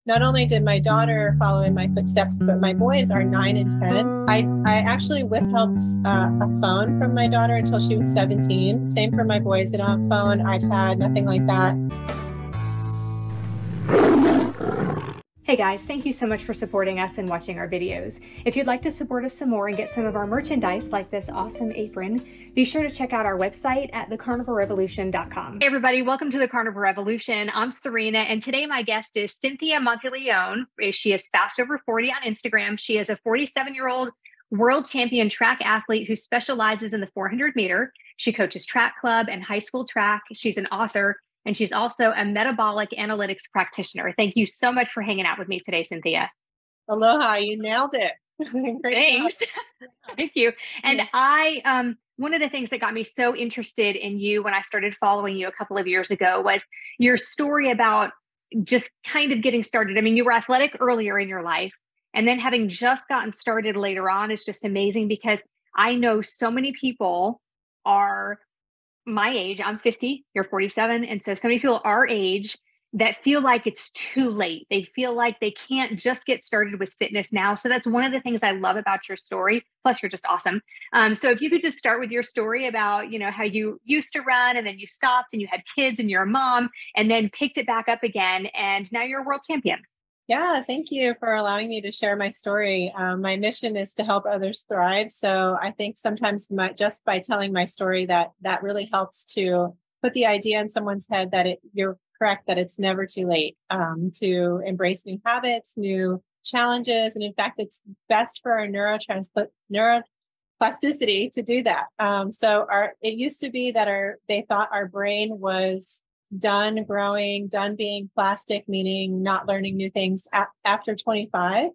not only did my daughter follow in my footsteps, but my boys are 9 and 10. I actually withheld a phone from my daughter until she was 17. Same for my boys. They don't have phone, iPad, nothing like that. Hey guys, thank you so much for supporting us and watching our videos. If you'd like to support us some more and get some of our merchandise like this awesome apron, be sure to check out our website at thecarnivorerevolution.com. Hey everybody, welcome to the Carnivore Revolution. I'm Serena, and today my guest is Cynthia Monteleone. She is Fast Over 40 on Instagram. She is a 47-year-old world champion track athlete who specializes in the 400 meter. She coaches track club and high school track. She's an author, and she's also a metabolic analytics practitioner. Thank you so much for hanging out with me today, Cynthia. Aloha, you nailed it. Great Thanks. Thank you. And I, one of the things that got me so interested in you when I started following you a couple of years ago was your story about just kind of getting started. I mean, you were athletic earlier in your life, and then having just gotten started later on is just amazing, because I know so many people are my age. I'm 50, you're 47. And so many people our age that feel like it's too late. They feel like they can't just get started with fitness now. So that's one of the things I love about your story. Plus, you're just awesome. So if you could just start with your story about, how you used to run and then you stopped and you had kids and you're a mom and then picked it back up again. And now you're a world champion. Yeah, thank you for allowing me to share my story. My mission is to help others thrive. So I think sometimes just by telling my story, that really helps to put the idea in someone's head that you're correct, that it's never too late to embrace new habits, new challenges. And in fact, it's best for our neuroplasticity to do that. It used to be that they thought our brain was done growing, done being plastic, meaning not learning new things after 25.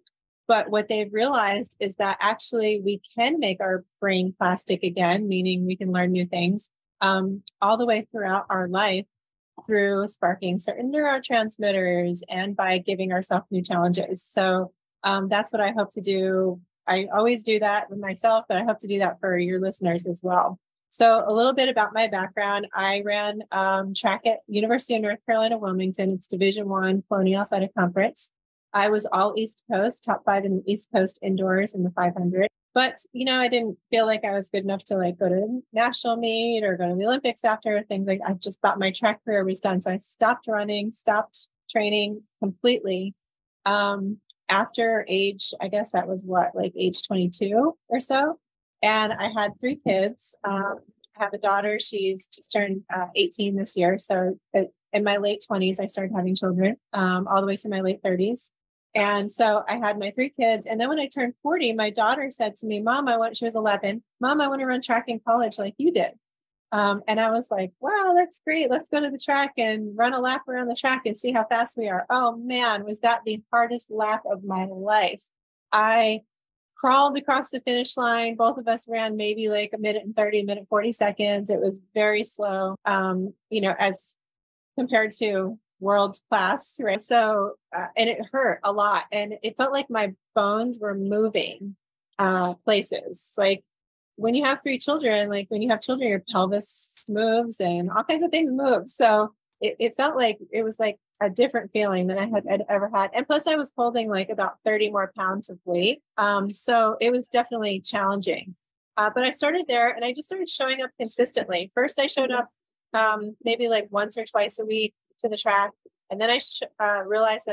But what they've realized is that actually we can make our brain plastic again, meaning we can learn new things all the way throughout our life through sparking certain neurotransmitters and by giving ourselves new challenges. So that's what I hope to do. I always do that with myself, but I hope to do that for your listeners as well. So a little bit about my background. I ran track at University of North Carolina, Wilmington. It's Division I Colonial Athletic Conference. I was all East Coast, top 5 in the East Coast indoors in the 500. But, I didn't feel like I was good enough to go to national meet or go to the Olympics after things I just thought my track career was done. So I stopped running, stopped training completely after age, I guess that was age 22 or so. And I had 3 kids. I have a daughter. She's just turned 18 this year. So in my late 20s, I started having children all the way to my late 30s. And so I had my 3 kids. And then when I turned 40, my daughter said to me, she was 11, Mom, I want to run track in college like you did. And I was like, wow, that's great. Let's go to the track and run a lap around the track and see how fast we are. Oh man, was that the hardest lap of my life. I crawled across the finish line. Both of us ran maybe like a minute and 30, minute 40 seconds. It was very slow, as compared to world class, right? So, and it hurt a lot. And it felt like my bones were moving places. Like when you have 3 children, your pelvis moves and all kinds of things move. So it felt like it was like a different feeling than I'd ever had. And plus I was holding about 30 more pounds of weight. So it was definitely challenging. But I started there and I just started showing up consistently. First I showed up maybe once or twice a week to the track. And then I realized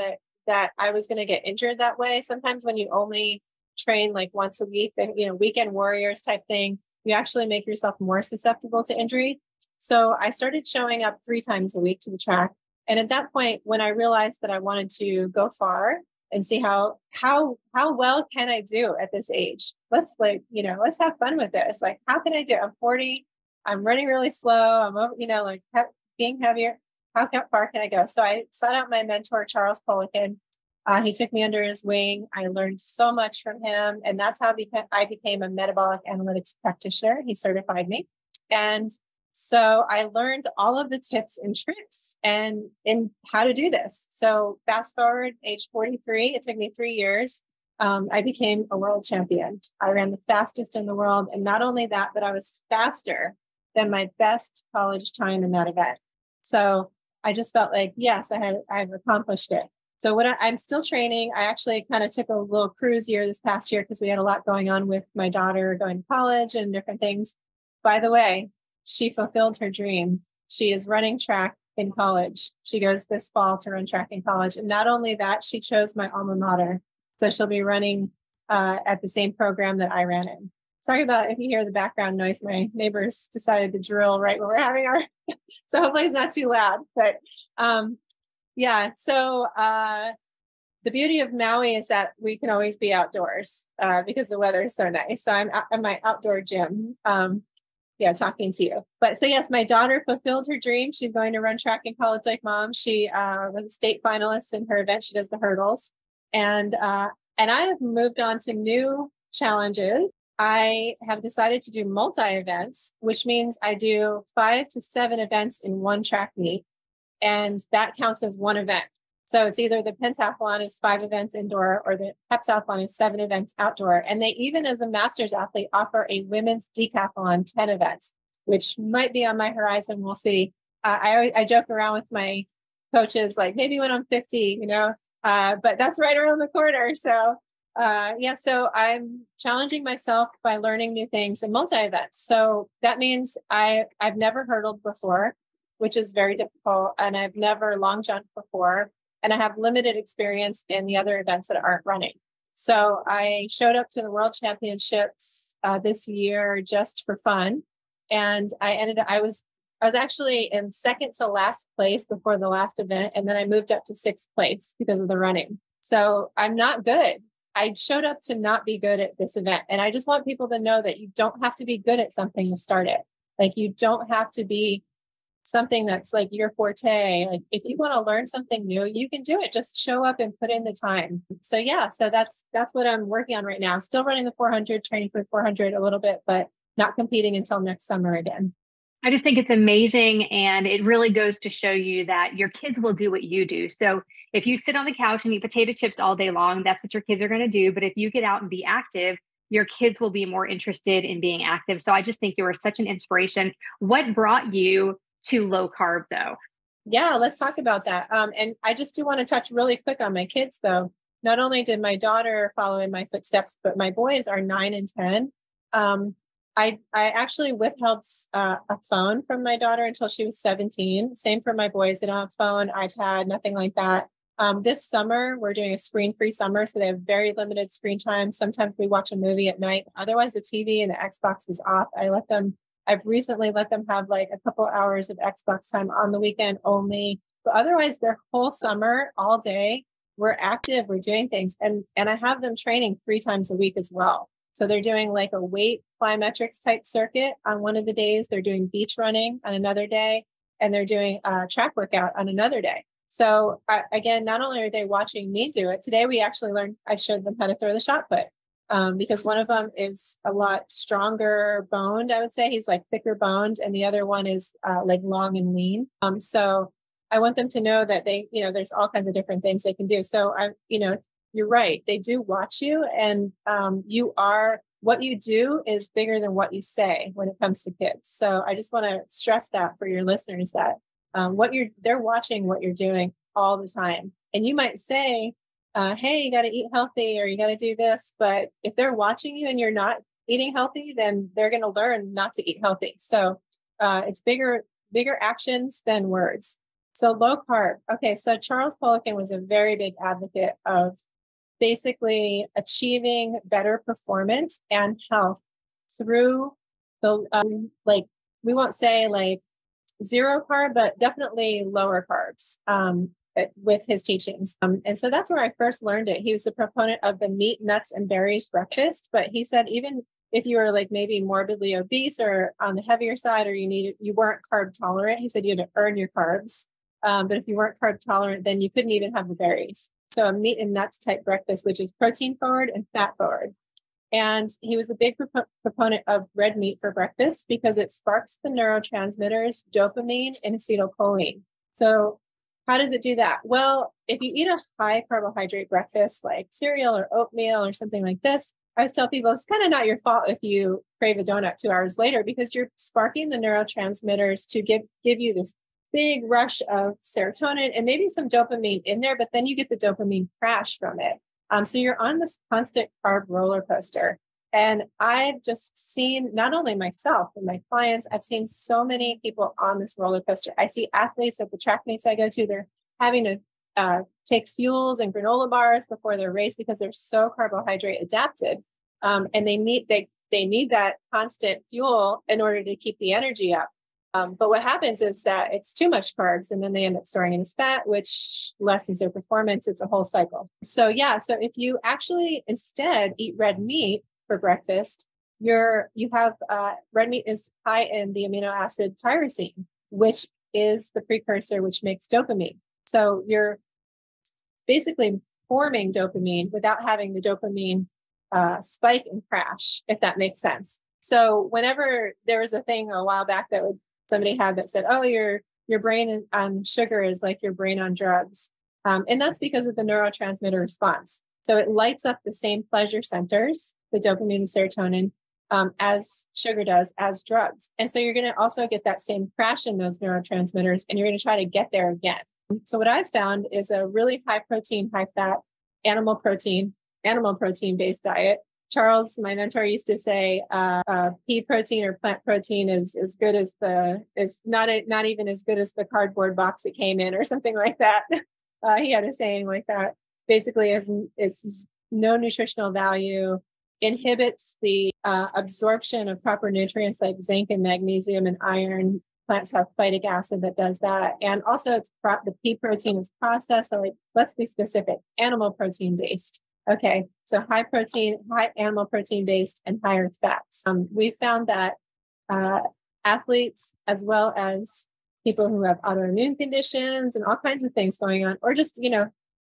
that I was going to get injured that way. Sometimes when you only train once a week, weekend warriors type thing, you actually make yourself more susceptible to injury. So I started showing up 3 times a week to the track. And at that point, when I realized that I wanted to go far and see how well can I do at this age? Let's have fun with this. How can I do it? I'm 40. I'm running really slow. I'm being heavier. How far can I go? So I sought out my mentor, Charles Poliquin. He took me under his wing. I learned so much from him. And that's how I became a metabolic analytics practitioner. He certified me. And so I learned all of the tips and tricks and how to do this. So fast forward, age 43, it took me 3 years. I became a world champion. I ran the fastest in the world. And not only that, but I was faster than my best college time in that event. So I just felt like, yes, I've accomplished it. So I'm still training. I actually kind of took a little cruise year this past year because we had a lot going on with my daughter going to college and different things. By the way, she fulfilled her dream. She is running track in college. She goes this fall to run track in college. And not only that, she chose my alma mater. So she'll be running at the same program that I ran in. Sorry about if you hear the background noise. My neighbors decided to drill right where we're having our, so hopefully it's not too loud. But yeah, so the beauty of Maui is that we can always be outdoors because the weather is so nice. So I'm at my outdoor gym. Talking to you. But so yes, my daughter fulfilled her dream. She's going to run track in college like mom. She was a state finalist in her event. She does the hurdles. And I have moved on to new challenges. I have decided to do multi-events, which means I do 5 to 7 events in one track meet. And that counts as one event. So it's either the pentathlon is 5 events indoor or the heptathlon is 7 events outdoor. And they even, as a master's athlete, offer a women's decathlon 10 events, which might be on my horizon. We'll see. I joke around with my coaches, like maybe when I'm 50, but that's right around the corner. So so I'm challenging myself by learning new things in multi-events. So that means I've never hurdled before, which is very difficult. And I've never long jumped before. And I have limited experience in the other events that aren't running. So I showed up to the World Championships this year just for fun. And I was actually in second to last place before the last event. And then I moved up to 6th place because of the running. So I'm not good. I showed up to not be good at this event. And I just want people to know that you don't have to be good at something to start it. Like you don't have to be something that's like your forte. Like if you want to learn something new, you can do it. Just show up and put in the time. So that's what I'm working on right now. Still running the 400, training for the 400 a little bit, but not competing until next summer again. I just think it's amazing. And it really goes to show you that your kids will do what you do. So if you sit on the couch and eat potato chips all day long, that's what your kids are going to do. But if you get out and be active, your kids will be more interested in being active. So I just think you are such an inspiration. What brought you to low carb though? Yeah, let's talk about that. And I just do want to touch really quick on my kids though. Not only did my daughter follow in my footsteps, but my boys are 9 and 10. I actually withheld a phone from my daughter until she was 17. Same for my boys. They don't have phone, iPad, nothing like that. This summer, we're doing a screen-free summer, so they have very limited screen time. Sometimes we watch a movie at night. Otherwise, the TV and the Xbox is off. I've recently let them have like a couple hours of Xbox time on the weekend only. But otherwise, their whole summer, all day, we're active, we're doing things. And I have them training 3 times a week as well. So they're doing like a weight plyometrics type circuit on one of the days. They're doing beach running on another day, and they're doing a track workout on another day. So again, not only are they watching me do it, today we actually I showed them how to throw the shot put. Because one of them is a lot stronger boned, I would say. He's like thicker boned, and the other one is like long and lean. So I want them to know that there's all kinds of different things they can do. So you're right. They do watch you, and what you do is bigger than what you say when it comes to kids. So I just want to stress that for your listeners that they're watching what you're doing all the time. And you might say, hey, you got to eat healthy or you got to do this. But if they're watching you and you're not eating healthy, then they're going to learn not to eat healthy. So it's bigger actions than words. So low carb. Okay. So Charles Poliquin was a very big advocate of basically achieving better performance and health through the, we won't say like 0 carb, but definitely lower carbs. With his teachings. And so that's where I first learned it. He was a proponent of the meat, nuts, and berries breakfast. But he said, even if you were like maybe morbidly obese or on the heavier side, or you weren't carb tolerant, he said you had to earn your carbs. But if you weren't carb tolerant, then you couldn't even have the berries. So a meat and nuts type breakfast, which is protein forward and fat forward. And he was a big proponent of red meat for breakfast because it sparks the neurotransmitters, dopamine and acetylcholine. So how does it do that? Well, if you eat a high carbohydrate breakfast like cereal or oatmeal or something like this, I always tell people it's kind of not your fault if you crave a donut 2 hours later, because you're sparking the neurotransmitters to give you this big rush of serotonin and maybe some dopamine in there, but then you get the dopamine crash from it. So you're on this constant carb roller coaster. And I've just seen not only myself and my clients, I've seen so many people on this roller coaster. I see athletes at the track meets I go to, they're having to take fuels and granola bars before their race because they're so carbohydrate adapted. And they need that constant fuel in order to keep the energy up. But what happens is that it's too much carbs and then they end up storing it as fat, which lessens their performance. It's a whole cycle. So so if you actually instead eat red meat for breakfast, you have red meat is high in the amino acid tyrosine, which is the precursor which makes dopamine. So you're basically forming dopamine without having the dopamine spike and crash, if that makes sense. So whenever there was a thing a while back somebody had that said, oh, your brain on sugar is like your brain on drugs. And that's because of the neurotransmitter response. So it lights up the same pleasure centers, the dopamine and serotonin, as sugar does, as drugs. And so you're going to also get that same crash in those neurotransmitters, and you're going to try to get there again. So what I've found is a really high protein, high fat, animal protein based diet. Charles, my mentor, used to say, pea protein or plant protein is not even as good as the cardboard box it came in, or something like that. He had a saying like that. Basically, is no nutritional value, inhibits the absorption of proper nutrients like zinc and magnesium and iron. Plants have phytic acid that does that, and also the pea protein is processed. So, let's be specific: animal protein based. Okay, so high protein, high animal protein based, and higher fats. We found that athletes, as well as people who have autoimmune conditions and all kinds of things going on, or just,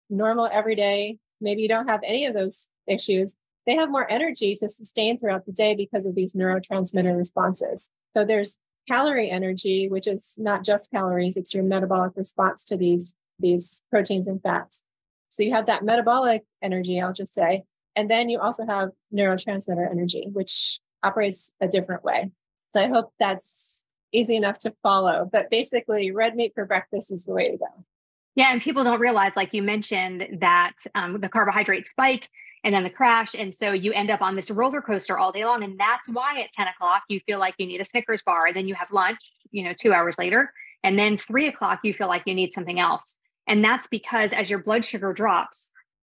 normal everyday, maybe you don't have any of those issues, they have more energy to sustain throughout the day because of these neurotransmitter responses. So there's calorie energy, which is not just calories, it's your metabolic response to these proteins and fats. So you have that metabolic energy, I'll just say. And then you also have neurotransmitter energy, which operates a different way. So I hope that's easy enough to follow. But basically, red meat for breakfast is the way to go. Yeah. And people don't realize, like you mentioned, that the carbohydrate spike and then the crash. And so you end up on this roller coaster all day long. And that's why at 10 o'clock, you feel like you need a Snickers bar. And then you have lunch, 2 hours later. And then 3 o'clock, you feel like you need something else. And that's because as your blood sugar drops,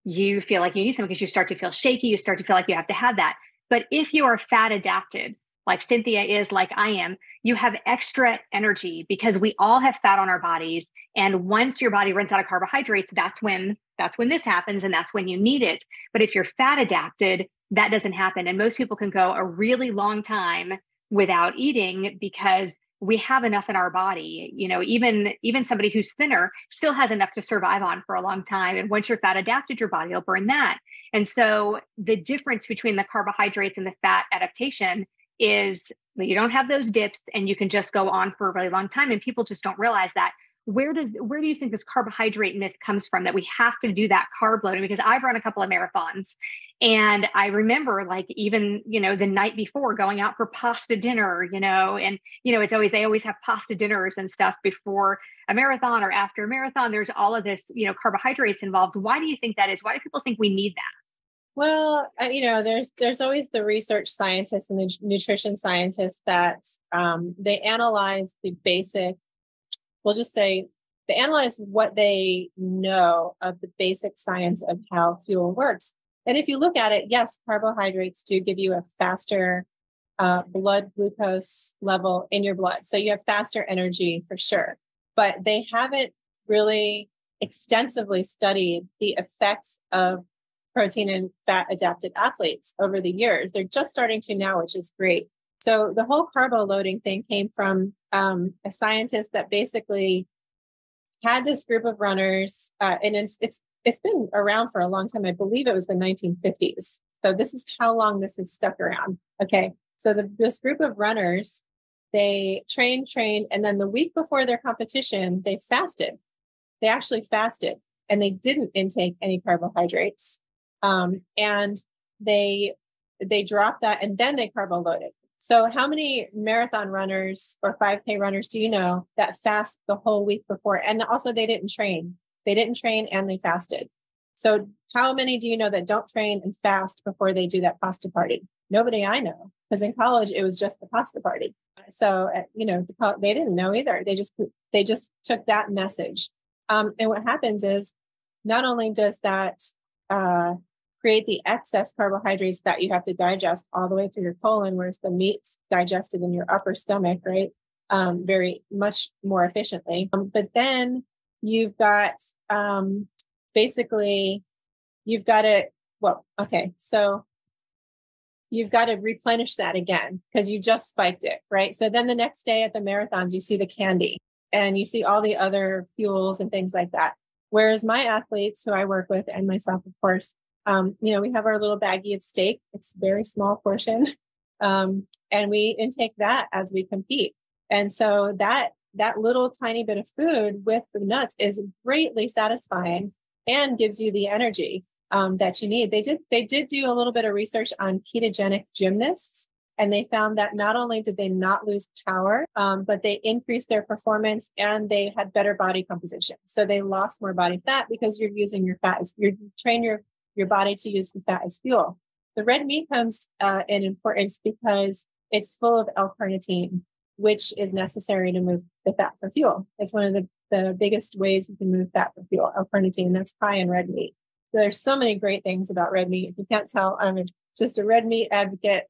you feel like you need something because you start to feel shaky. You start to feel like you have to have that. But if you are fat adapted, like Cynthia is, like I am, you have extra energy because we all have fat on our bodies. And once your body runs out of carbohydrates, that's when this happens. And that's when you need it. But if you're fat adapted, that doesn't happen. And most people can go a really long time without eating because we have enough in our body. Even somebody who's thinner still has enough to survive on for a long time. And once you're fat adapted, your body will burn that. And so the difference between the carbohydrates and the fat adaptation is that you don't have those dips and you can just go on for a really long time. And people just don't realize that. Where do you think this carbohydrate myth comes from, that we have to do that carb loading? Because I've run a couple of marathons and I remember even, the night before going out for pasta dinner, and, they always have pasta dinners and stuff before a marathon or after a marathon. There's all of this, carbohydrates involved. Why do you think that is? Why do people think we need that? Well, there's always the research scientists and the nutrition scientists that they analyze the basic, we'll just say they analyze what they know of the basic science of how fuel works. And if you look at it, yes, carbohydrates do give you a faster blood glucose level in your blood. So you have faster energy for sure, but they haven't really extensively studied the effects of protein and fat adapted athletes over the years. They're just starting to now, which is great. So the whole carbo loading thing came from a scientist that basically had this group of runners, and it's been around for a long time. I believe it was the 1950s. So this is how long this has stuck around. Okay, so this group of runners, they trained, and then the week before their competition, they fasted. They actually fasted, and they didn't intake any carbohydrates. And they dropped that, and then they carbo loaded. So how many marathon runners or 5K runners do you know that fast the whole week before? And also they didn't train. They didn't train and they fasted. So how many do you know that don't train and fast before they do that pasta party? Nobody I know, because in college it was just the pasta party. So, they didn't know either. They just took that message. And what happens is not only does that create the excess carbohydrates that you have to digest all the way through your colon, whereas the meat's digested in your upper stomach, right? Very much more efficiently. But then you've got basically, you've got to, so you've got to replenish that again because you just spiked it, right? So then the next day at the marathons, you see the candy and you see all the other fuels and things like that. Whereas my athletes who I work with and myself, of course, we have our little baggie of steak. It's a very small portion. And we intake that as we compete. And so that little tiny bit of food with the nuts is greatly satisfying and gives you the energy that you need. They did do a little bit of research on ketogenic gymnasts, and they found that not only did they not lose power, but they increased their performance and they had better body composition. So they lost more body fat because you're using your fat as you train your body to use the fat as fuel. The red meat comes in importance because it's full of L-carnitine, which is necessary to move the fat for fuel. It's one of the biggest ways you can move fat for fuel, L-carnitine. That's high in red meat. There's so many great things about red meat. If you can't tell, I'm just a red meat advocate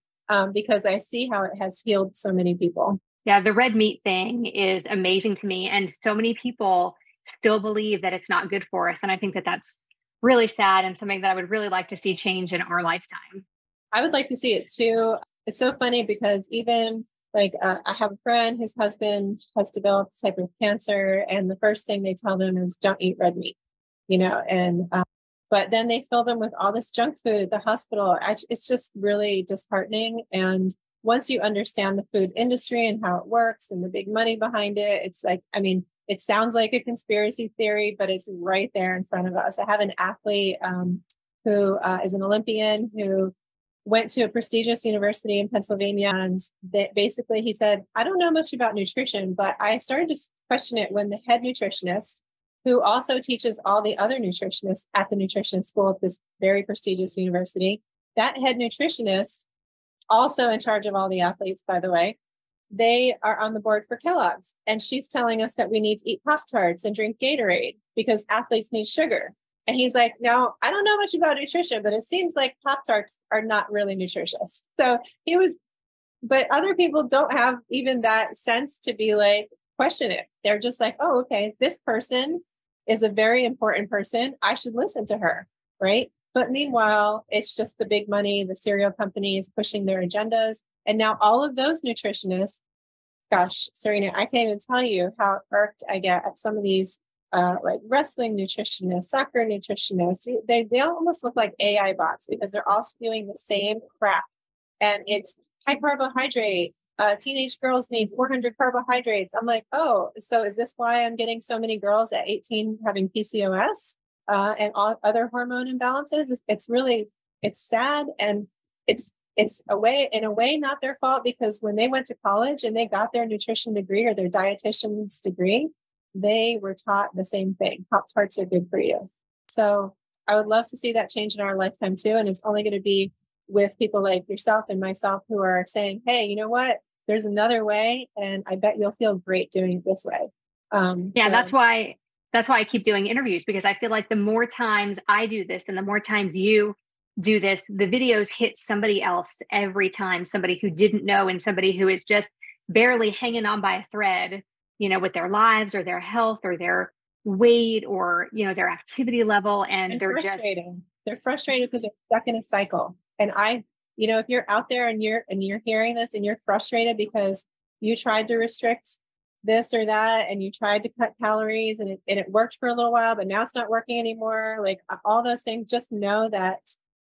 because I see how it has healed so many people. Yeah, the red meat thing is amazing to me. And so many people still believe that it's not good for us. And I think that that's really sad and something that I would really like to see change in our lifetime. I would like to see it too. It's so funny because even I have a friend whose husband has developed this type of cancer. And the first thing they tell them is don't eat red meat, but then they fill them with all this junk food at the hospital. It's just really disheartening. And once you understand the food industry and how it works and the big money behind it, it's like, it sounds like a conspiracy theory, but it's right there in front of us. I have an athlete who is an Olympian who went to a prestigious university in Pennsylvania. And basically he said, I don't know much about nutrition, but I started to question it when the head nutritionist, who also teaches all the other nutritionists at the nutrition school at this very prestigious university. That head nutritionist, also in charge of all the athletes, by the way, they are on the board for Kellogg's. And she's telling us that we need to eat Pop-Tarts and drink Gatorade because athletes need sugar. And he's like, no, I don't know much about nutrition, but it seems like Pop-Tarts are not really nutritious. So but other people don't have even that sense to be like, question it. They're just like, oh, okay, this person is a very important person. I should listen to her, right? But meanwhile, it's just the big money, the cereal companies pushing their agendas. And now all of those nutritionists, gosh, Serena, I can't even tell you how irked I get at some of these wrestling nutritionists, soccer nutritionists. They almost look like AI bots because they're all spewing the same crap. And it's high carbohydrate. Teenage girls need 400 carbohydrates. I'm like, oh, so is this why I'm getting so many girls at 18 having PCOS and all other hormone imbalances? It's sad. And it's in a way, not their fault, because when they went to college and they got their nutrition degree or their dietitian's degree, they were taught the same thing. Pop-Tarts are good for you. So I would love to see that change in our lifetime too. And it's only going to be with people like yourself and myself who are saying, hey, you know what? There's another way. And I bet you'll feel great doing it this way. That's why I keep doing interviews, because I feel like the more times I do this and the more times you do this, the videos hit somebody else every time, somebody who didn't know and somebody who is just barely hanging on by a thread, with their lives or their health or their weight or, their activity level. And they're frustrating. They're frustrated because they're stuck in a cycle. And if you're out there and you're hearing this and you're frustrated because you tried to restrict this or that and you tried to cut calories and it worked for a little while, but now it's not working anymore. Like all those things, just know that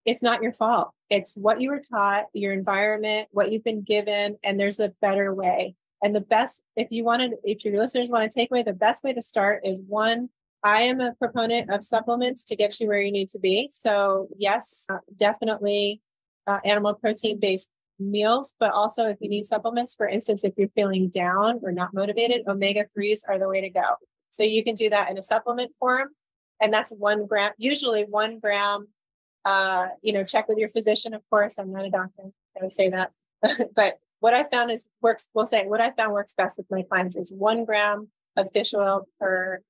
it's not your fault. It's what you were taught, your environment, what you've been given, and there's a better way. And the best, if your listeners want to take away, the best way to start is one, I am a proponent of supplements to get you where you need to be. So yes, definitely animal protein based meals, but also if you need supplements, for instance, if you're feeling down or not motivated, omega-3s are the way to go. So you can do that in a supplement form. And that's 1 gram, usually 1 gram. Check with your physician, of course. I'm not a doctor. I would say that. But what I found works best with my clients is 1 gram of fish oil per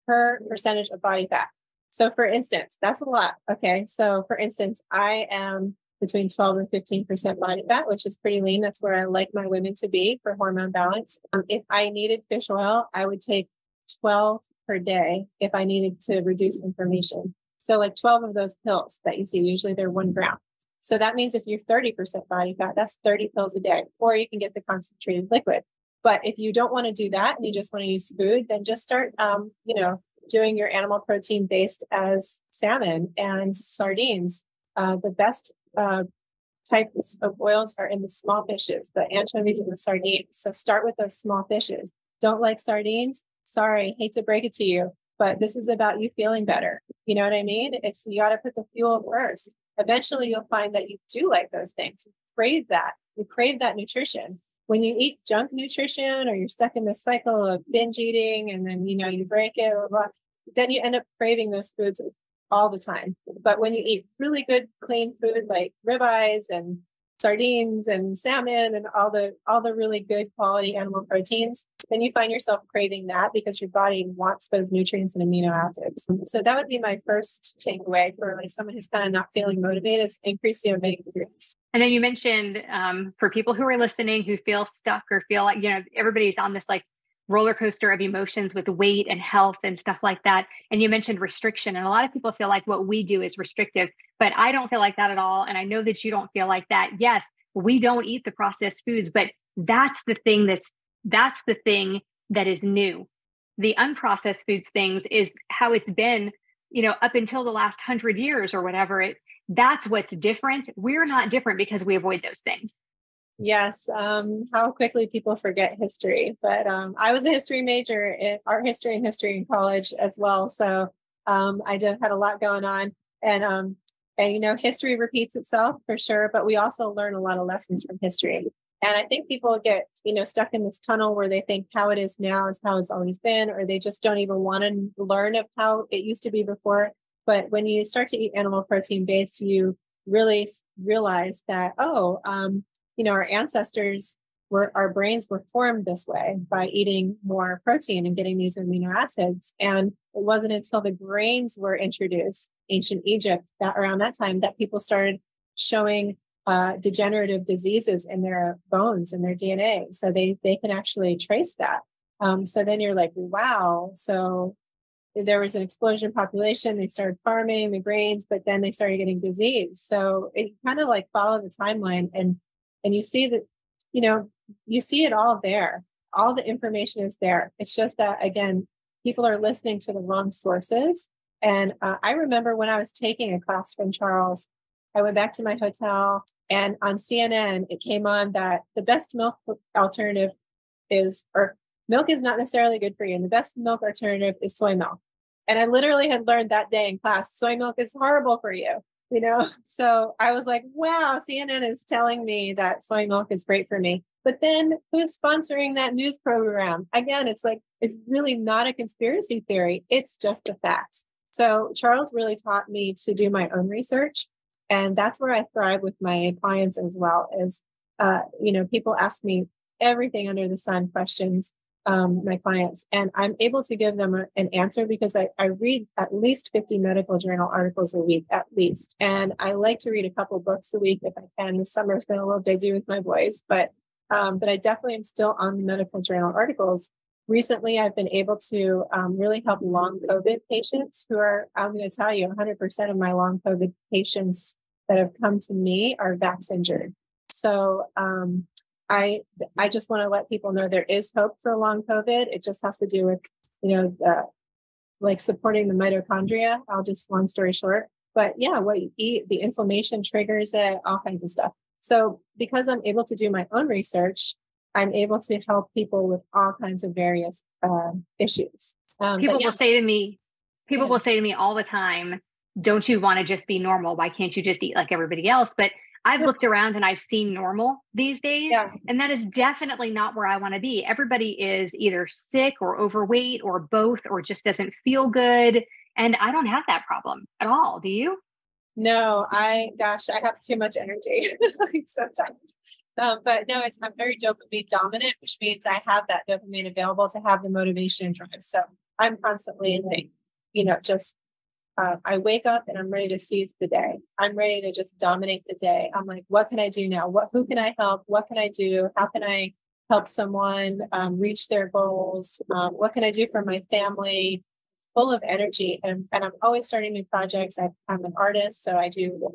per percentage of body fat. So for instance, that's a lot. Okay. So for instance, I am between 12 and 15% body fat, which is pretty lean. That's where I like my women to be for hormone balance. If I needed fish oil, I would take 12 per day if I needed to reduce inflammation. So like 12 of those pills that you see, usually they're 1 gram. So that means if you're 30% body fat, that's 30 pills a day, or you can get the concentrated liquid. But if you don't want to do that and you just want to use food, then just start, doing your animal protein based as salmon and sardines. The best types of oils are in the small fishes, the anchovies and the sardines. So start with those small fishes. Don't like sardines? Sorry, hate to break it to you, but this is about you feeling better. You know what I mean? You got to put the fuel first. Eventually you'll find that you do like those things. You crave that. You crave that nutrition. When you eat junk nutrition or you're stuck in this cycle of binge eating and then, you break it, then you end up craving those foods all the time. But when you eat really good, clean food like ribeyes and sardines and salmon and all the really good quality animal proteins, then you find yourself craving that because your body wants those nutrients and amino acids. So that would be my first takeaway for like someone who's kind of not feeling motivated, is increase the omega-3s. And then you mentioned for people who are listening who feel stuck or feel like, everybody's on this like roller coaster of emotions with weight and health and stuff like that. And you mentioned restriction. And a lot of people feel like what we do is restrictive, but I don't feel like that at all. And I know that you don't feel like that. Yes, we don't eat the processed foods, but that's the thing that is new. The unprocessed foods things is how it's been, up until the last 100 years or whatever. That's what's different. We're not different because we avoid those things. Yes. How quickly people forget history, but I was a history major in art history and history in college as well. So I had a lot going on, and history repeats itself for sure, but we also learn a lot of lessons from history. And I think people get, stuck in this tunnel where they think how it is now is how it's always been, or they just don't even want to learn of how it used to be before. But when you start to eat animal protein based, you really realize that, our ancestors our brains were formed this way by eating more protein and getting these amino acids. And it wasn't until the grains were introduced, ancient Egypt, that around that time that people started showing degenerative diseases in their bones and their DNA. So they can actually trace that. So then you're like, wow. So there was an explosion in population. They started farming the grains, but then they started getting disease. So it kind of like followed the timeline, and you see that, you see it all there. All the information is there. It's just that, again, people are listening to the wrong sources. And I remember when I was taking a class from Charles, I went back to my hotel, and on CNN, it came on that the best milk alternative milk is not necessarily good for you. And the best milk alternative is soy milk. And I literally had learned that day in class, soy milk is horrible for you. So I was like, wow, CNN is telling me that soy milk is great for me. But then who's sponsoring that news program? Again, it's like, it's really not a conspiracy theory. It's just the facts. So Charles really taught me to do my own research. And that's where I thrive with my clients as well, is, people ask me everything under the sun questions, my clients, and I'm able to give them an answer because I read at least 50 medical journal articles a week, at least. And I like to read a couple books a week if I can. This summer's been a little busy with my boys, but I definitely am still on the medical journal articles. Recently, I've been able to really help long COVID patients who are, I'm going to tell you, 100% of my long COVID patients that have come to me are vax injured. So I just want to let people know there is hope for long COVID. It just has to do with, supporting the mitochondria. Long story short. But yeah, what you eat, the inflammation triggers it, all kinds of stuff. So because I'm able to do my own research, I'm able to help people with all kinds of various issues. People will say to me all the time, don't you want to just be normal? Why can't you just eat like everybody else? But I've looked around and I've seen normal these days, and that is definitely not where I want to be. Everybody is either sick or overweight or both, or just doesn't feel good. And I don't have that problem at all. Do you? No, I have too much energy like sometimes. But no, I'm very dopamine dominant, which means I have that dopamine available to have the motivation and drive. So I'm constantly like, just I wake up and I'm ready to seize the day. I'm ready to just dominate the day. I'm like, what can I do now? Who can I help? What can I do? How can I help someone reach their goals? What can I do for my family? Full of energy. And I'm always starting new projects. I'm an artist, so I do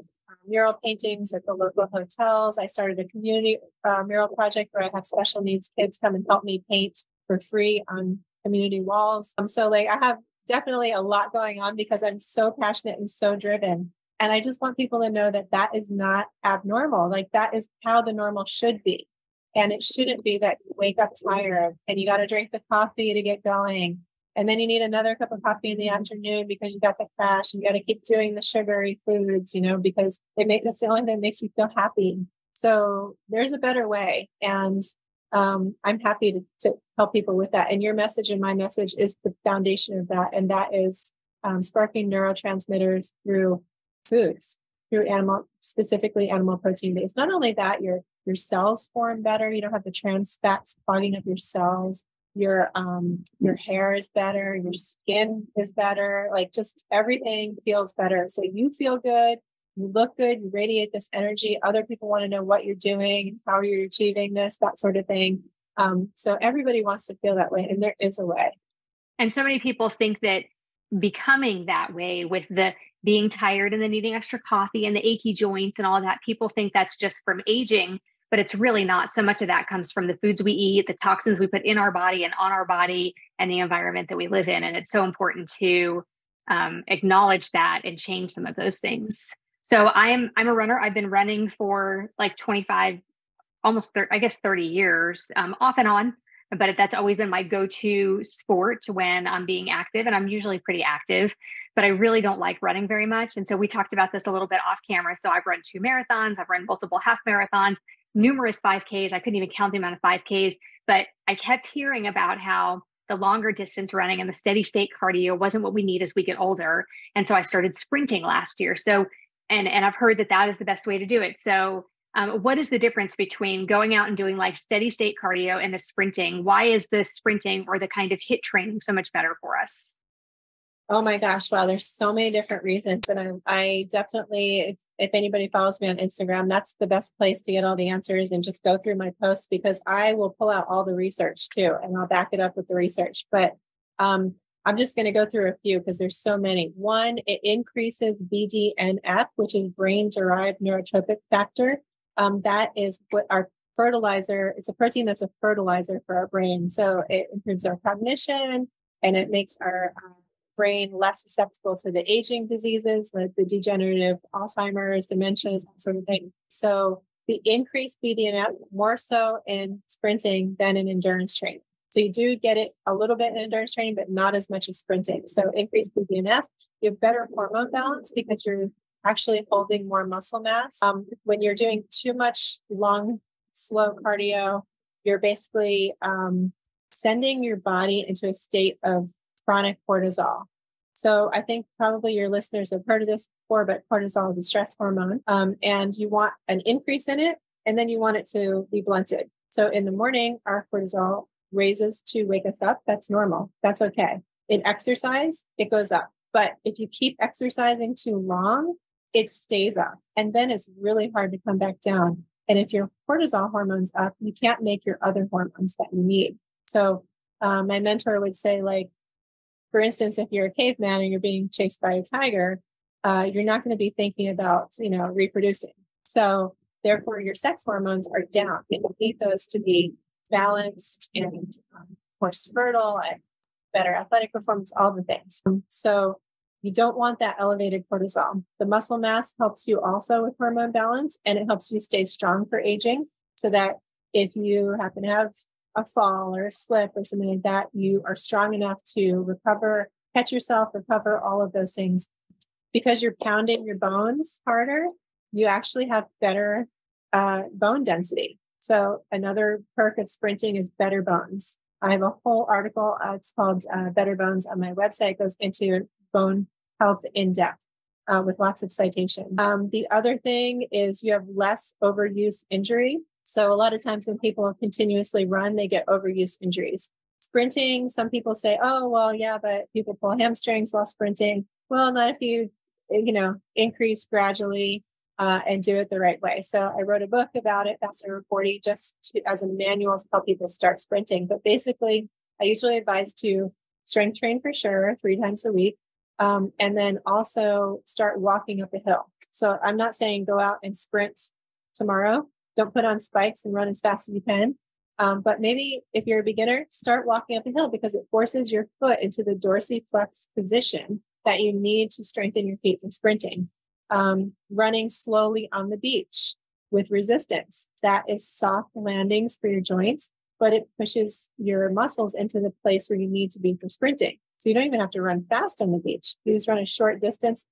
mural paintings at the local hotels. I started a community mural project where I have special needs kids come and help me paint for free on community walls. So like I have definitely a lot going on because I'm so passionate and so driven. And I just want people to know that that is not abnormal. Like that is how the normal should be. And it shouldn't be that you wake up tired and you got to drink the coffee to get going. And then you need another cup of coffee in the afternoon because you got the crash and you got to keep doing the sugary foods, because that's the only thing that makes you feel happy. So there's a better way. And I'm happy to help people with that. And your message and my message is the foundation of that. And that is sparking neurotransmitters through foods, through specifically animal protein based. Not only that, your cells form better. You don't have the trans fats clogging up your cells. Your hair is better, your skin is better, like just everything feels better. So you feel good, you look good, you radiate this energy. Other people want to know what you're doing, how you're achieving this, that sort of thing. So everybody wants to feel that way, and there is a way. And so many people think that becoming that way with the being tired and then needing extra coffee and the achy joints and all that, people think that's just from aging. But it's really not. So much of that comes from the foods we eat, the toxins we put in our body and on our body, and the environment that we live in. And it's so important to acknowledge that and change some of those things. So I'm a runner. I've been running for like 25, almost 30 years, off and on. But that's always been my go-to sport when I'm being active, and I'm usually pretty active. But I really don't like running very much. And so we talked about this a little bit off camera. So I've run 2 marathons, I've run multiple half marathons, numerous 5Ks. I couldn't even count the amount of 5Ks, but I kept hearing about how the longer distance running and the steady state cardio wasn't what we need as we get older. And so I started sprinting last year. So, and I've heard that is the best way to do it. So what is the difference between going out and doing like steady state cardio and the sprinting? Why is the sprinting or the kind of HIIT training so much better for us? Oh my gosh. Wow. There's so many different reasons. And I definitely, if anybody follows me on Instagram, that's the best place to get all the answers and just go through my posts, because I will pull out all the research too, and I'll back it up with the research. But I'm just going to go through a few because there's so many. One, it increases BDNF, which is brain derived neurotropic factor. That is what our fertilizer, it's a protein that's a fertilizer for our brain. So it improves our cognition and it makes our brain less susceptible to the aging diseases like the degenerative Alzheimer's, dementias, that sort of thing. So the increased BDNF more so in sprinting than in endurance training. So you do get it a little bit in endurance training, but not as much as sprinting. So increased BDNF, you have better hormone balance because you're actually holding more muscle mass. When you're doing too much long, slow cardio, you're basically sending your body into a state of chronic cortisol. So I think probably your listeners have heard of this before, but cortisol is a stress hormone, and you want an increase in it, and then you want it to be blunted. So in the morning, our cortisol raises to wake us up. That's normal. That's okay. In exercise, it goes up. But if you keep exercising too long, it stays up. And then it's really hard to come back down. And if your cortisol hormone's up, you can't make your other hormones that you need. So my mentor would say, like, for instance, if you're a caveman and you're being chased by a tiger, you're not going to be thinking about, reproducing. So therefore, your sex hormones are down. And you need those to be balanced and more fertile and better athletic performance, all the things. So you don't want that elevated cortisol. The muscle mass helps you also with hormone balance, and it helps you stay strong for aging, so that if you happen to have a fall or a slip or something like that, you are strong enough to recover, catch yourself, recover, all of those things. because you're pounding your bones harder, you actually have better bone density. So another perk of sprinting is better bones. I have a whole article. It's called Better Bones on my website. It goes into bone health in depth with lots of citation. The other thing is you have less overuse injury. So a lot of times when people continuously run, they get overuse injuries. Sprinting, some people say, oh, well, yeah, but people pull hamstrings while sprinting. Well, not if you increase gradually and do it the right way. So I wrote a book about it, Faster over 40, as a manual to help people start sprinting. But basically, I usually advise to strength train for sure 3 times a week. And then also start walking up a hill. So I'm not saying go out and sprint tomorrow. Don't put on spikes and run as fast as you can. But maybe if you're a beginner, start walking up a hill because it forces your foot into the dorsiflex position that you need to strengthen your feet for sprinting. Running slowly on the beach with resistance. That is soft landings for your joints, but it pushes your muscles into the place where you need to be for sprinting. So you don't even have to run fast on the beach. You just run a short distance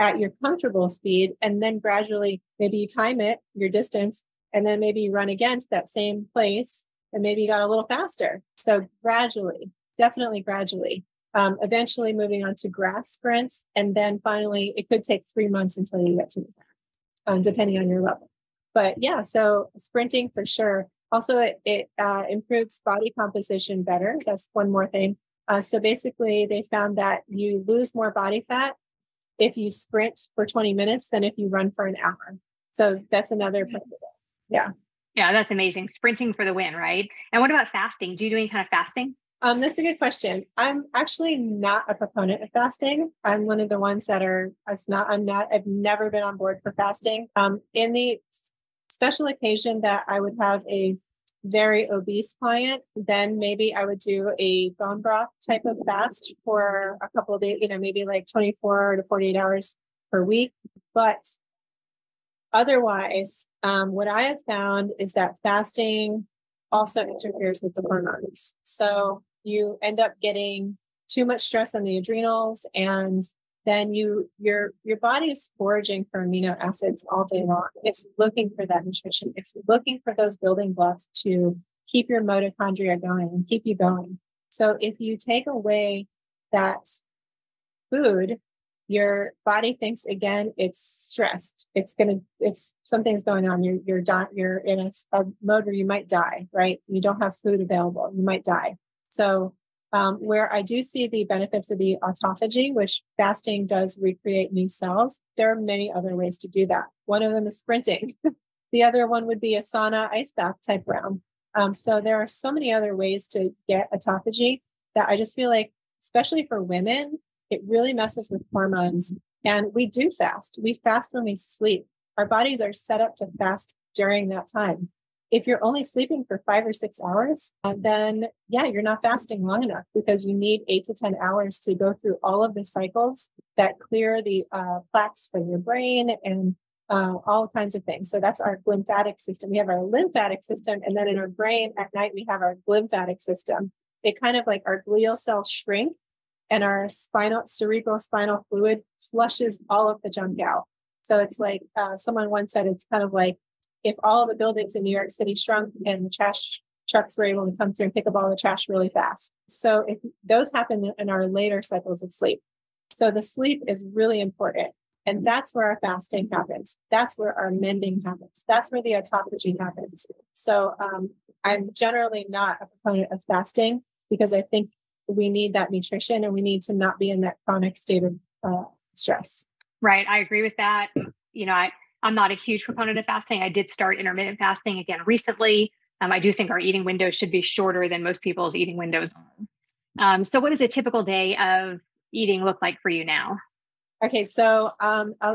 at your comfortable speed, and then gradually, maybe you time it, your distance, and then maybe you run again to that same place, and maybe you got a little faster. So gradually, definitely gradually, eventually moving on to grass sprints. And then finally, it could take 3 months until you get to that, depending on your level. But yeah, so sprinting for sure. Also, it improves body composition better. That's one more thing. So basically, they found that you lose more body fat if you sprint for 20 minutes than if you run for an hour. So that's another part of it. Yeah. Yeah, that's amazing. Sprinting for the win, right? And what about fasting? Do you do any kind of fasting? That's a good question. I'm actually not a proponent of fasting. I'm one of the ones that I've never been on board for fasting. In the special occasion that I would have a very obese client, then maybe I would do a bone broth type of fast for a couple of days, maybe like 24 to 48 hours per week. But otherwise, what I have found is that fasting also interferes with the hormones. So you end up getting too much stress on the adrenals, and then your body is foraging for amino acids all day long. It's looking for that nutrition. It's looking for those building blocks to keep your mitochondria going and keep you going. So if you take away that food, your body thinks again, it's stressed. It's something's going on. You're in a mode where you might die, right? You don't have food available. You might die. So where I do see the benefits of the autophagy, which fasting does recreate new cells, there are many other ways to do that. One of them is sprinting. The other one would be a sauna ice bath type round. So there are so many other ways to get autophagy that I just feel like, especially for women, it really messes with hormones. And we do fast. We fast when we sleep. Our bodies are set up to fast during that time. If you're only sleeping for 5 or 6 hours, then yeah, you're not fasting long enough because you need 8 to 10 hours to go through all of the cycles that clear the plaques from your brain and all kinds of things. So that's our lymphatic system. We have our lymphatic system, and then in our brain at night, we have our glymphatic system. It kind of like our glial cells shrink and our cerebral spinal fluid flushes all of the junk out. So it's like someone once said, it's kind of like if all the buildings in New York City shrunk and the trash trucks were able to come through and pick up all the trash really fast. So if those happen in our later cycles of sleep. So the sleep is really important. And that's where our fasting happens. That's where our mending happens. That's where the autophagy happens. So I'm generally not a proponent of fasting because I think we need that nutrition and we need to not be in that chronic state of stress. Right. I agree with that. I'm not a huge proponent of fasting. I did start intermittent fasting again recently. I do think our eating window should be shorter than most people's eating windows are. So what does a typical day of eating look like for you now? Okay. So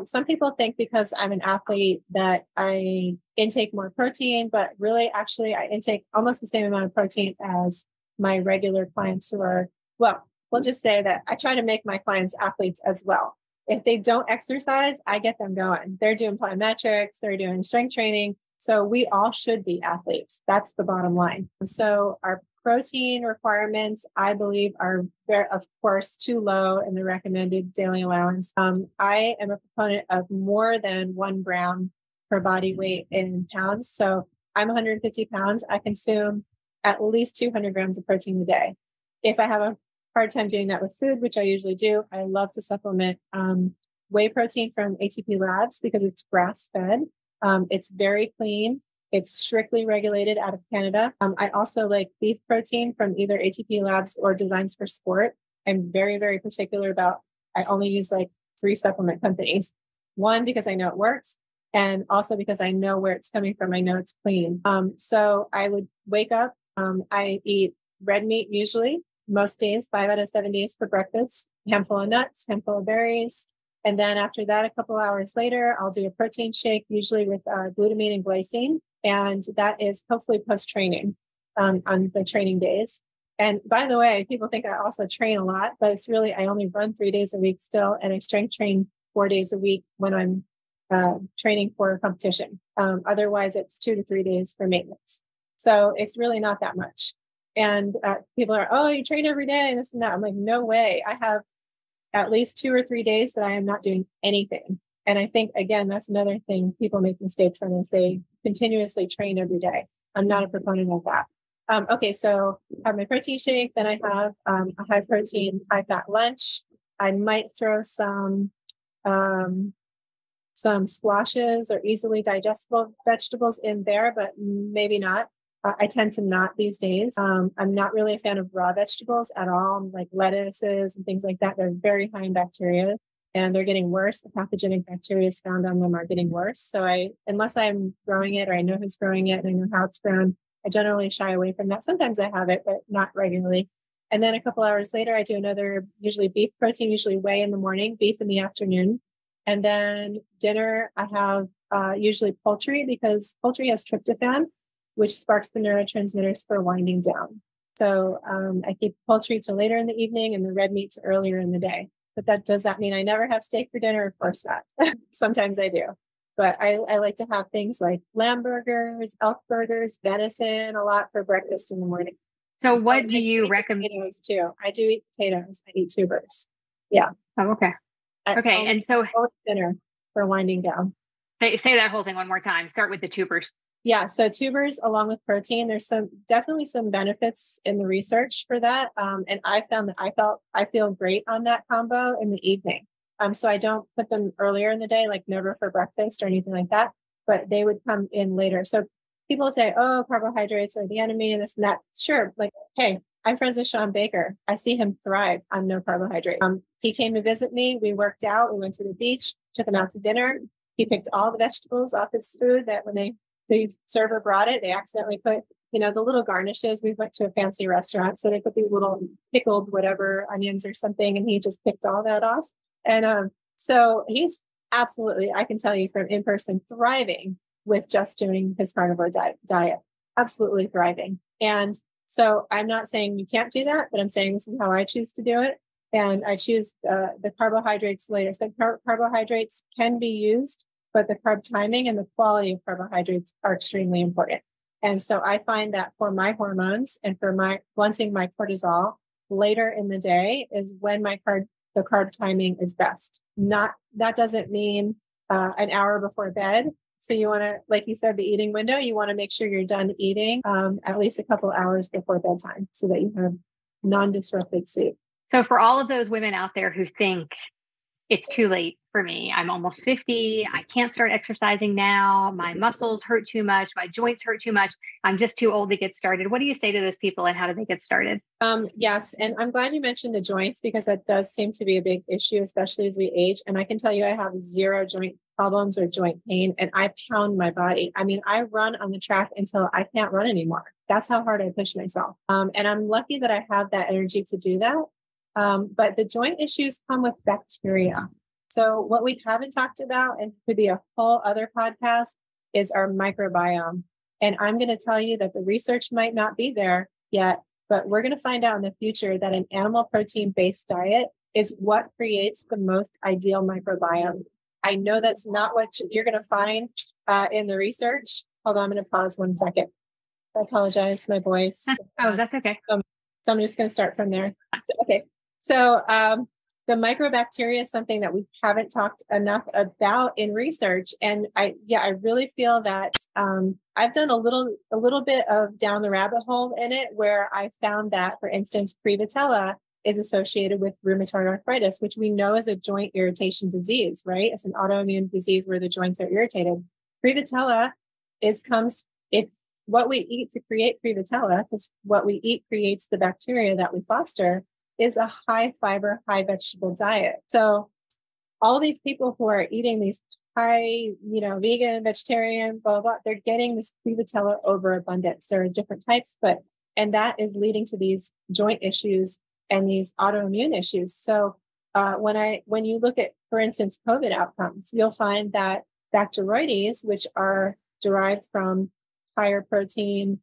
some people think because I'm an athlete that I intake more protein, but really actually I intake almost the same amount of protein as my regular clients who are, well, we'll just say that I try to make my clients athletes as well. If they don't exercise, I get them going. They're doing plyometrics, they're doing strength training. So we all should be athletes. That's the bottom line. So our protein requirements, I believe, are, of course, too low in the recommended daily allowance. I am a proponent of more than 1 gram per body weight in pounds. So I'm 150 pounds. I consume at least 200 grams of protein a day. If I have a hard time doing that with food, which I usually do, I love to supplement whey protein from ATP Labs because it's grass fed. It's very clean. It's strictly regulated out of Canada. I also like beef protein from either ATP Labs or Designs for Sport. I'm very, very particular about, I only use like 3 supplement companies. 1, because I know it works. And also because I know where it's coming from. I know it's clean. So I would wake up. I eat red meat usually, most days, 5 out of 7 days for breakfast, handful of nuts, handful of berries. And then after that, a couple hours later, I'll do a protein shake, usually with glutamine and glycine. And that is hopefully post-training on the training days. And by the way, people think I also train a lot, but it's really, I only run 3 days a week still. And I strength train 4 days a week when I'm training for a competition. Otherwise, it's 2 to 3 days for maintenance. So it's really not that much. And people are, oh, you train every day and this and that. I'm like, no way. I have at least 2 or 3 days that I am not doing anything. And I think, again, that's another thing people make mistakes on is they continuously train every day. I'm not a proponent of that. Okay, so I have my protein shake. Then I have a high protein, high fat lunch. I might throw some squashes or easily digestible vegetables in there, but maybe not. I tend to not these days. I'm not really a fan of raw vegetables at all, like lettuces and things like that. They're very high in bacteria and they're getting worse. The pathogenic bacteria found on them are getting worse. So unless I'm growing it or I know who's growing it and I know how it's grown, I generally shy away from that. Sometimes I have it, but not regularly. And then a couple hours later, I do another, usually beef protein, usually whey in the morning, beef in the afternoon. And then dinner, I have usually poultry because poultry has tryptophan, which sparks the neurotransmitters for winding down. So I keep poultry till later in the evening and the red meats earlier in the day. But does that mean I never have steak for dinner? Of course not. Sometimes I do. But I like to have things like lamb burgers, elk burgers, venison a lot for breakfast in the morning. So what do you recommend? Potatoes too. I do eat potatoes. I eat tubers. Yeah. Oh, okay. Okay. And so dinner for winding down. Say that whole thing one more time. Start with the tubers. Yeah. So tubers along with protein, there's definitely some benefits in the research for that. And I found that I feel great on that combo in the evening. So I don't put them earlier in the day, like never for breakfast or anything like that, but they would come in later. So people say, oh, carbohydrates are the enemy and this and that. Sure. Like, hey, I'm friends with Sean Baker. I see him thrive on no carbohydrate. He came to visit me. We worked out. We went to the beach, took him out to dinner. He picked all the vegetables off his food that when the server brought it, they accidentally put, the little garnishes. We went to a fancy restaurant. So they put these little pickled whatever onions or something. And he just picked all that off. And so he's absolutely, I can tell you from in person, thriving with just doing his carnivore diet, absolutely thriving. And so I'm not saying you can't do that, but I'm saying this is how I choose to do it. And I choose the carbohydrates later. So carbohydrates can be used, but the carb timing and the quality of carbohydrates are extremely important. And so I find that for my hormones and for my blunting my cortisol later in the day is when the carb timing is best. That doesn't mean an hour before bed. So you want to, like you said, the eating window, you want to make sure you're done eating at least a couple hours before bedtime so that you have non-disrupted sleep. So for all of those women out there who think it's too late for me, I'm almost 50, I can't start exercising now, my muscles hurt too much, my joints hurt too much, I'm just too old to get started. What do you say to those people and how do they get started? Yes. And I'm glad you mentioned the joints because that does seem to be a big issue, especially as we age. And I can tell you I have zero joint problems or joint pain and I pound my body. I mean, I run on the track until I can't run anymore. That's how hard I push myself. And I'm lucky that I have that energy to do that. But the joint issues come with bacteria. So what we haven't talked about, and could be a whole other podcast, is our microbiome. And I'm going to tell you that the research might not be there yet, but we're going to find out in the future that an animal protein-based diet is what creates the most ideal microbiome. I know that's not what you're going to find in the research. Hold on, I'm going to pause 1 second. I apologize, my voice. Oh, that's okay. So I'm just going to start from there. Okay. So the microbacteria is something that we haven't talked enough about in research. And I really feel that I've done a little bit of down the rabbit hole in it, where I found that, for instance, Prevotella is associated with rheumatoid arthritis, which we know is a joint irritation disease, right? It's an autoimmune disease where the joints are irritated. Prevotella comes if what we eat to create Prevotella, because what we eat creates the bacteria that we foster, is a high fiber, high vegetable diet. So all these people who are eating these high, vegan, vegetarian, blah, blah, blah, they're getting this Prevotella overabundance. There are different types, and that is leading to these joint issues and these autoimmune issues. So when you look at, for instance, COVID outcomes, you'll find that Bacteroides, which are derived from higher protein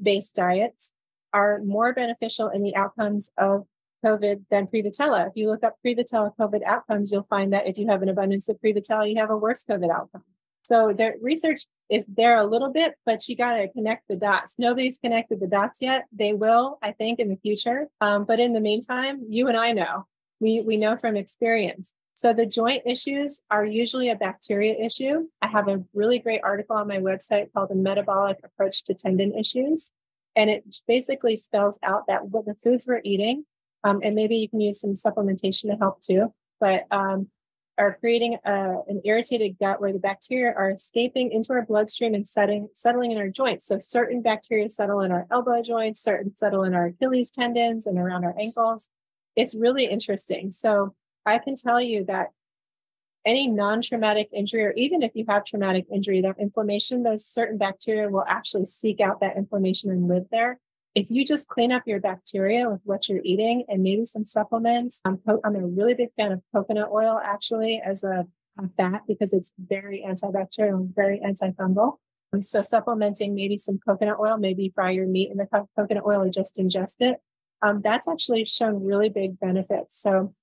based diets, are more beneficial in the outcomes of COVID than Prevotella. If you look up Prevotella COVID outcomes, you'll find that if you have an abundance of Prevotella, you have a worse COVID outcome. So the research is there a little bit, but you got to connect the dots. Nobody's connected the dots yet. They will, I think, in the future. But in the meantime, you and I know, we know from experience. So the joint issues are usually a bacteria issue. I have a really great article on my website called The Metabolic Approach to Tendon Issues. And it basically spells out that what the foods we're eating, and maybe you can use some supplementation to help too, but are creating an irritated gut where the bacteria are escaping into our bloodstream and settling in our joints. So certain bacteria settle in our elbow joints, certain settle in our Achilles tendons and around our ankles. It's really interesting. So I can tell you that any non-traumatic injury, or even if you have traumatic injury, that inflammation, those certain bacteria will actually seek out that inflammation and live there. If you just clean up your bacteria with what you're eating and maybe some supplements, I'm a really big fan of coconut oil actually as a fat, because it's very antibacterial and very antifungal. So supplementing maybe some coconut oil, maybe fry your meat in the coconut oil or just ingest it. That's actually shown really big benefits. So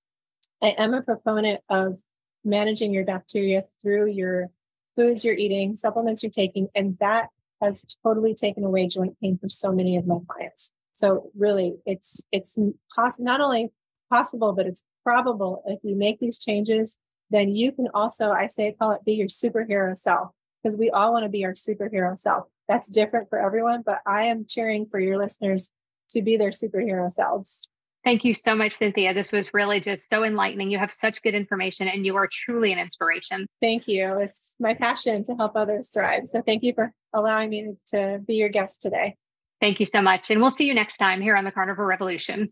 I am a proponent of managing your bacteria through your foods you're eating, supplements you're taking, and that has totally taken away joint pain for so many of my clients. So really, it's not only possible, but it's probable if you make these changes, then you can also, call it be your superhero self, because we all want to be our superhero self. That's different for everyone, but I am cheering for your listeners to be their superhero selves. Thank you so much, Cynthia. This was really just so enlightening. You have such good information and you are truly an inspiration. Thank you. It's my passion to help others thrive. So thank you for allowing me to be your guest today. Thank you so much. And we'll see you next time here on the Carnivore Revolution.